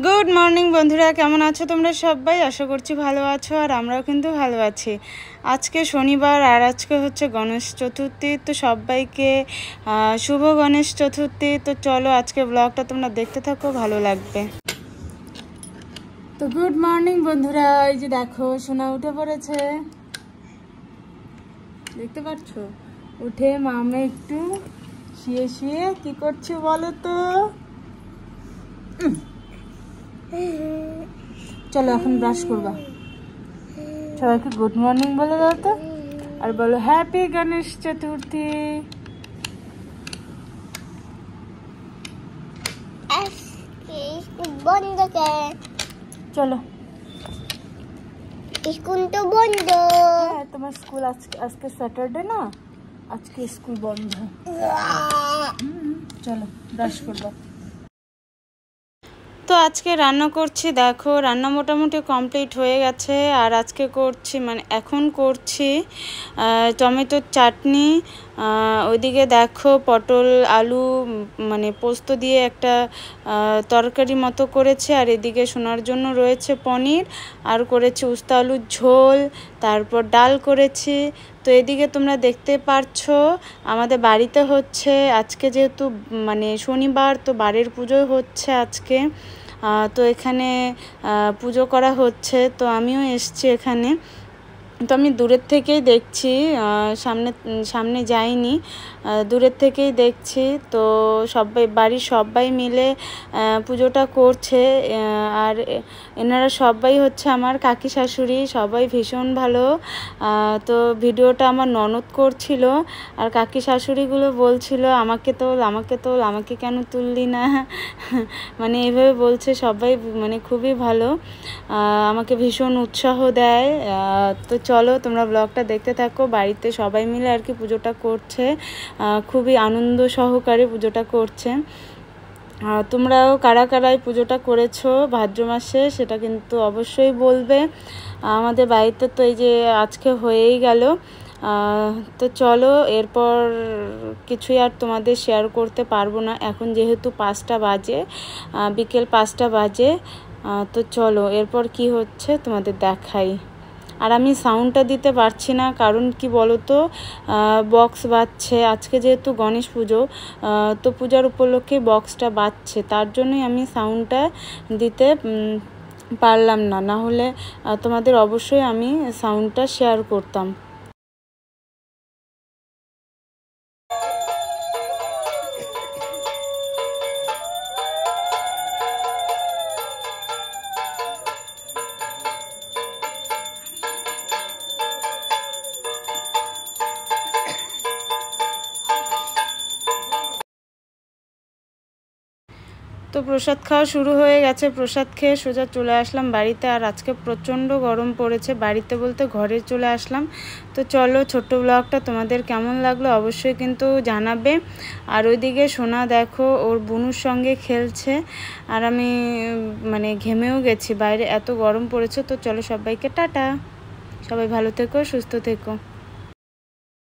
Good morning বন্ধুরা, কেমন আছো তোমরা সবাই? আশা করছি ভালো আছো, আর আমরাও কিন্তু ভালো আছি। আজকে শনিবার আর আজকে হচ্ছে গণেশ চতুর্থী। তো সবাইকে শুভ গণেশ চতুর্থী। তো চলো আজকে ব্লগটা তোমরা দেখতে থাকো, ভালো লাগবে। তো গুড মর্নিং বন্ধুরা, এই যে দেখো সোনা উঠে পড়েছে, দেখতে পাচ্ছ? উঠে মামা একটু শুয়ে শুয়ে কি করছে বলো তো? চলো এখন ব্রাশ করবা। সবাইকে গুড মর্নিং বলে দাও তো, আর বলো হ্যাপি গণেশ চতুর্থী। চলো, স্কুল তো বন্ধ। হ্যাঁ তোমার স্কুল আজকে স্যাটারডে না, আজকে স্কুল বন্ধ। চলো ব্রাশ করবা। তো আজকে রান্না করছি, দেখো রান্না মোটামুটি কমপ্লিট হয়ে গেছে। আর আজকে করছি এখন করছি টমেটোর চাটনি। ওইদিকে দেখো পটল আলু পোস্ত দিয়ে একটা তরকারি মতো করেছে। আর এদিকে সোনার জন্য রয়েছে পনির, আর করেছি উস্তা আলুর ঝোল, তারপর ডাল করেছি। তো এদিকে তোমরা দেখতে পারছো আমাদের বাড়িতে হচ্ছে আজকে, যেহেতু শনিবার, তো বাড়ির পুজো হচ্ছে আজকে। তো এখানে পুজো করা হচ্ছে, তো আমিও এসছি এখানে। তো আমি দূরের থেকেই দেখছি, সামনে যাইনি, দূরের থেকেই দেখছি। তো বাড়ির সবাই মিলে পুজোটা করছে। আর এনারা সবাই হচ্ছে আমার কাকি শাশুড়ি, সবাই ভীষণ ভালো। তো ভিডিওটা আমার ননদ করছিল, আর কাকি শাশুড়িগুলো বলছিল আমাকে তোল, আমাকে তোল, আমাকে কেন তুললি না, এভাবে বলছে সবাই, খুবই ভালো, আমাকে ভীষণ উৎসাহ দেয়। তো চলো তোমরা ব্লগটা দেখতে থাকো। বাড়িতে সবাই মিলে আর কি পুজোটা করছে, খুবই আনন্দ সহকারে পুজোটা করছে। তোমরাও কারা কারাই পুজোটা করেছো ভাদ্র মাসে সেটা কিন্তু অবশ্যই বলবে। আমাদের বাড়িতে তো এই যে আজকে হয়েই গেল। তো চলো, এরপর কিছুই আর তোমাদের শেয়ার করতে পারবো না এখন, যেহেতু 5টা বাজে, বিকেল 5টা বাজে। তো চলো এরপর কি হচ্ছে তোমাদের দেখাই। আর আমি সাউন্ডটা দিতে পারছি না, কারণ কি বলো তো, বক্স বাজছে আজকে, যেহেতু গণেশ পুজো, তো পূজার উপলক্ষে বক্সটা বাজছে, তার জন্যই আমি সাউন্ডটা দিতে পারলাম না, না হলে তোমাদের অবশ্যই আমি সাউন্ডটা শেয়ার করতাম। তো প্রসাদ খাওয়া শুরু হয়ে গেছে, প্রসাদ খেয়ে সোজা চলে আসলাম বাড়িতে। আর আজকে প্রচণ্ড গরম পড়েছে, বাড়িতে বলতে ঘরে চলে আসলাম। তো চলো, ছোট্ট ব্লগটা তোমাদের কেমন লাগলো অবশ্যই কিন্তু জানাবে। আর ওইদিকে সোনা দেখো ওর বুনুর সঙ্গে খেলছে, আর আমি ঘেমেও গেছি, বাইরে এত গরম পড়েছে। তো চলো সবাইকে টাটা, সবাই ভালো থেকো, সুস্থ থেকো।